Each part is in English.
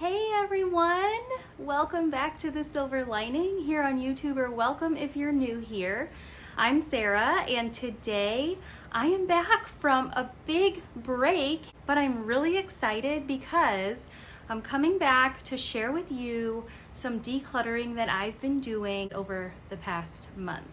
Hey everyone! Welcome back to The Silver Lining here on YouTube, or welcome if you're new here. I'm Sarah, and today I am back from a big break, but I'm really excited because I'm coming back to share with you some decluttering that I've been doing over the past month.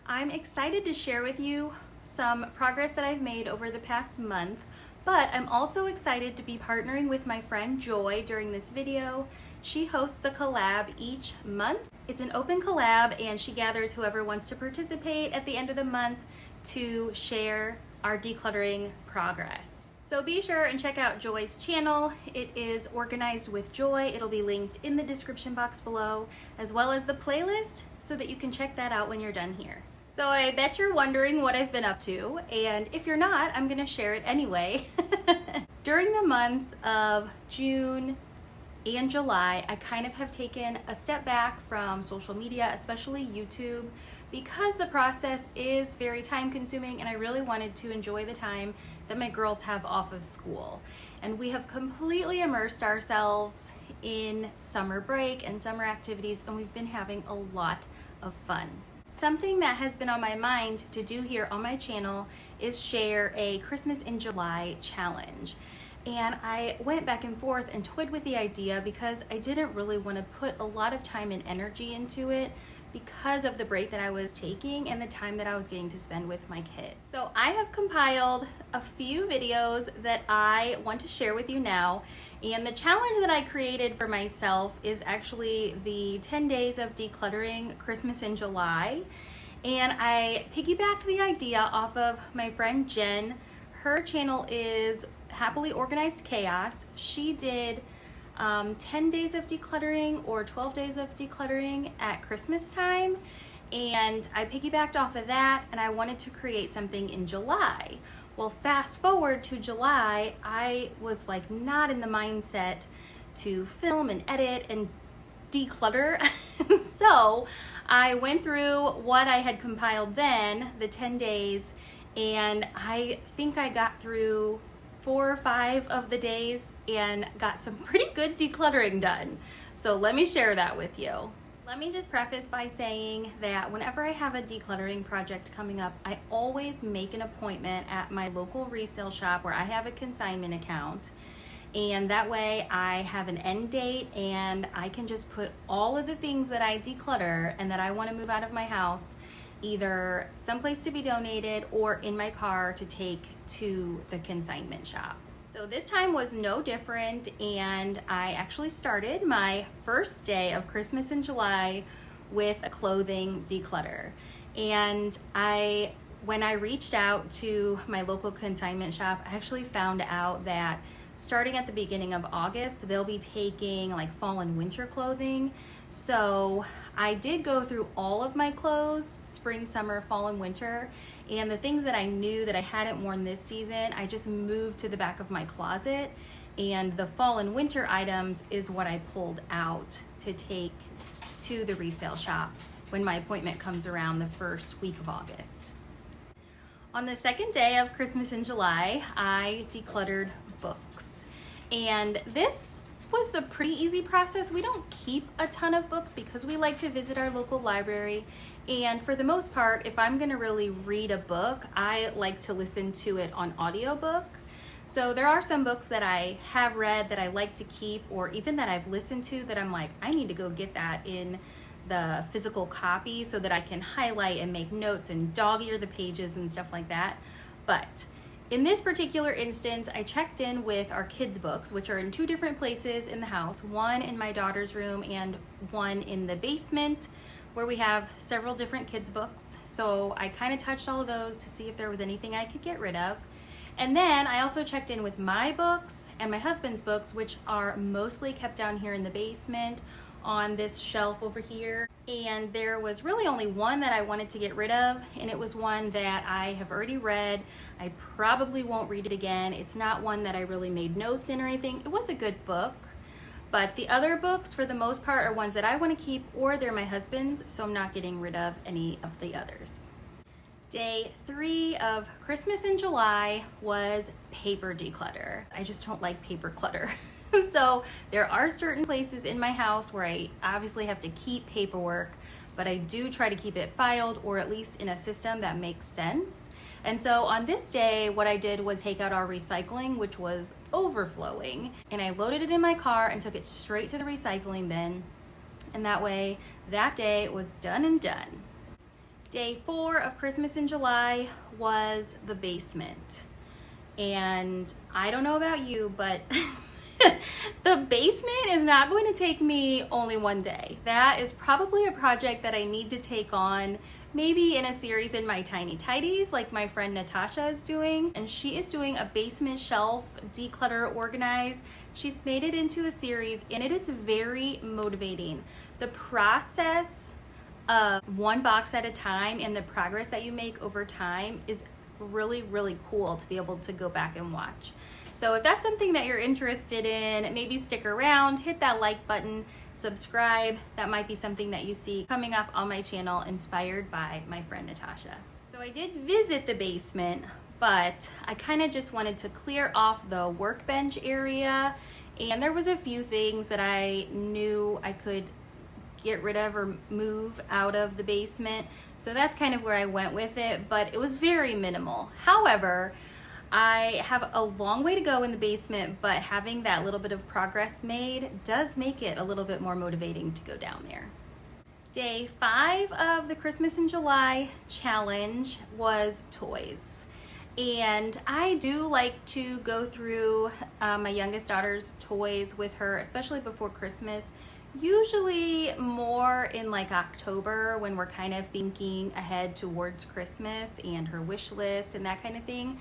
I'm excited to share with you some progress that I've made over the past month, but I'm also excited to be partnering with my friend Joy during this video. She hosts a collab each month. It's an open collab, and she gathers whoever wants to participate at the end of the month to share our decluttering progress. So be sure and check out Joy's channel. It is Organized with Joy. It'll be linked in the description box below, as well as the playlist, so that you can check that out when you're done here. So I bet you're wondering what I've been up to, and if you're not, I'm gonna share it anyway. During the months of June and July, I kind of have taken a step back from social media, especially YouTube, because the process is very time consuming and I really wanted to enjoy the time that my girls have off of school. And we have completely immersed ourselves in summer break and summer activities, and we've been having a lot of fun. Something that has been on my mind to do here on my channel is share a Christmas in July challenge. And I went back and forth and toyed with the idea because I didn't really want to put a lot of time and energy into it because of the break that I was taking and the time that I was getting to spend with my kids. So I have compiled a few videos that I want to share with you now. And the challenge that I created for myself is actually the 10 days of decluttering Christmas in July. And I piggybacked the idea off of my friend Jen. Her channel is Happily Organized Chaos. She did 10 days of decluttering or 12 days of decluttering at Christmas time, and I piggybacked off of that, and I wanted to create something in July. Well, fast forward to July, I was like not in the mindset to film and edit and declutter. So I went through what I had compiled then, the 10 days, and I think I got through 4 or 5 of the days and got some pretty good decluttering done. So let me share that with you. Let me just preface by saying that whenever I have a decluttering project coming up, I always make an appointment at my local resale shop where I have a consignment account. And that way I have an end date and I can just put all of the things that I declutter and that I want to move out of my house either someplace to be donated or in my car to take to the consignment shop. So this time was no different, and I actually started my first day of Christmas in July with a clothing declutter. And when I reached out to my local consignment shop, I actually found out that starting at the beginning of August, they'll be taking like fall and winter clothing. So I did go through all of my clothes, spring, summer, fall, and winter, and the things that I knew that I hadn't worn this season, I just moved to the back of my closet, and the fall and winter items is what I pulled out to take to the resale shop when my appointment comes around the first week of August. On the second day of Christmas in July, I decluttered books, and this was a pretty easy process. We don't keep a ton of books because we like to visit our local library, and for the most part, if I'm gonna really read a book, I like to listen to it on audiobook. So there are some books that I have read that I like to keep, or even that I've listened to that I'm like, I need to go get that in the physical copy so that I can highlight and make notes and dog-ear the pages and stuff like that. But in this particular instance, I checked in with our kids' books, which are in 2 different places in the house, one in my daughter's room and one in the basement, where we have several different kids' books. So I kind of touched all of those to see if there was anything I could get rid of. And then I also checked in with my books and my husband's books, which are mostly kept down here in the basement on this shelf over here. And there was really only one that I wanted to get rid of, and it was one that I have already read. I probably won't read it again. It's not one that I really made notes in or anything. It was a good book, but the other books for the most part are ones that I want to keep, or they're my husband's, so I'm not getting rid of any of the others. Day 3 of Christmas in July was paper declutter. I just don't like paper clutter. So there are certain places in my house where I obviously have to keep paperwork, but I do try to keep it filed or at least in a system that makes sense. And so on this day, what I did was take out our recycling, which was overflowing, and I loaded it in my car and took it straight to the recycling bin. And that way, that day was done and done. Day 4 of Christmas in July was the basement. And I don't know about you, but the basement is not going to take me only one day. That is probably a project that I need to take on maybe in a series in my Tiny Tidies like my friend Natasha is doing. And she is doing a basement shelf declutter organize. She's made it into a series and it is very motivating. The process of one box at a time and the progress that you make over time is really, really cool to be able to go back and watch. So if that's something that you're interested in, maybe stick around, hit that like button, subscribe. That might be something that you see coming up on my channel inspired by my friend Natasha. So I did visit the basement, but I kind of just wanted to clear off the workbench area, and there was a few things that I knew I could get rid of or move out of the basement. So that's kind of where I went with it, but it was very minimal. However, I have a long way to go in the basement, but having that little bit of progress made does make it a little bit more motivating to go down there. Day 5 of the Christmas in July challenge was toys. And I do like to go through my youngest daughter's toys with her, especially before Christmas. Usually more in like October when we're kind of thinking ahead towards Christmas and her wish list and that kind of thing.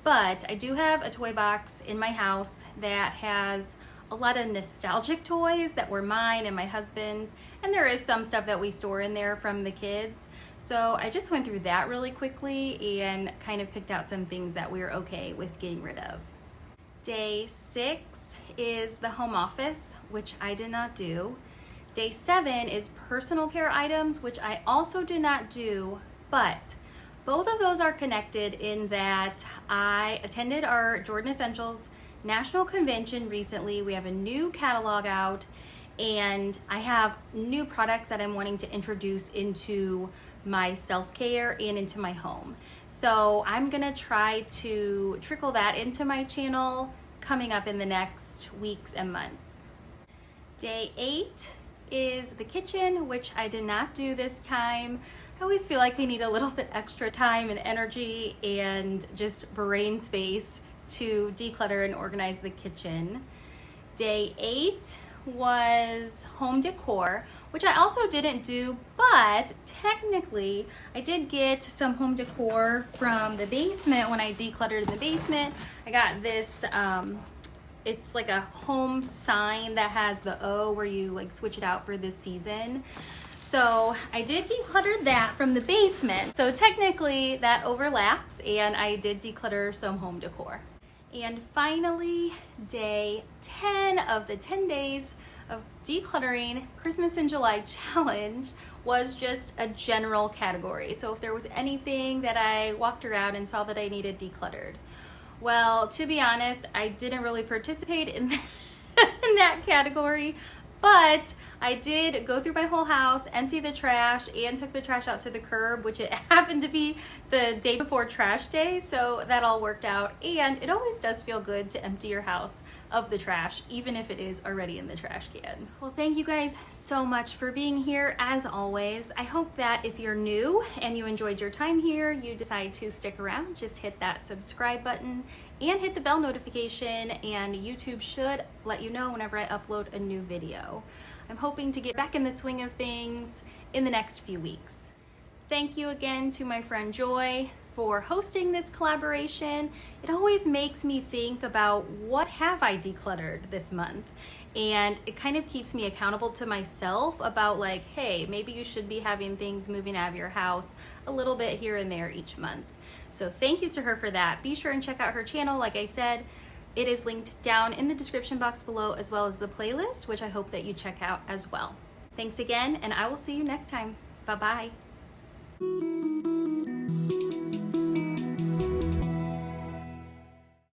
But I do have a toy box in my house that has a lot of nostalgic toys that were mine and my husband's, and there is some stuff that we store in there from the kids. So I just went through that really quickly and kind of picked out some things that we were okay with getting rid of. Day 6 is the home office, which I did not do. Day 7 is personal care items, which I also did not do, but both of those are connected in that I attended our Jordan Essentials National Convention recently. We have a new catalog out and I have new products that I'm wanting to introduce into my self-care and into my home. So I'm gonna try to trickle that into my channel coming up in the next weeks and months. Day 8 is the kitchen, which I did not do this time. I always feel like I need a little bit extra time and energy and just brain space to declutter and organize the kitchen. Day 8 was home decor, which I also didn't do, but technically I did get some home decor from the basement when I decluttered in the basement. I got this, it's like a home sign that has the O where you like switch it out for this season. So I did declutter that from the basement. So technically that overlaps and I did declutter some home decor. And finally, day 10 of the 10 days of decluttering Christmas in July challenge was just a general category. So if there was anything that I walked around and saw that I needed decluttered. Well, to be honest, I didn't really participate in that category, but I did go through my whole house, empty the trash, and took the trash out to the curb, which it happened to be the day before trash day, so that all worked out. And it always does feel good to empty your house of the trash, even if it is already in the trash cans. Well, thank you guys so much for being here, as always. I hope that if you're new and you enjoyed your time here, you decide to stick around. Just hit that subscribe button and hit the bell notification, and YouTube should let you know whenever I upload a new video. I'm hoping to get back in the swing of things in the next few weeks. Thank you again to my friend Joy for hosting this collaboration. It always makes me think about what have I decluttered this month, and it kind of keeps me accountable to myself about like, hey, maybe you should be having things moving out of your house a little bit here and there each month. So thank you to her for that. Be sure and check out her channel. Like I said, it is linked down in the description box below, as well as the playlist, which I hope that you check out as well. Thanks again, and I will see you next time. Bye-bye.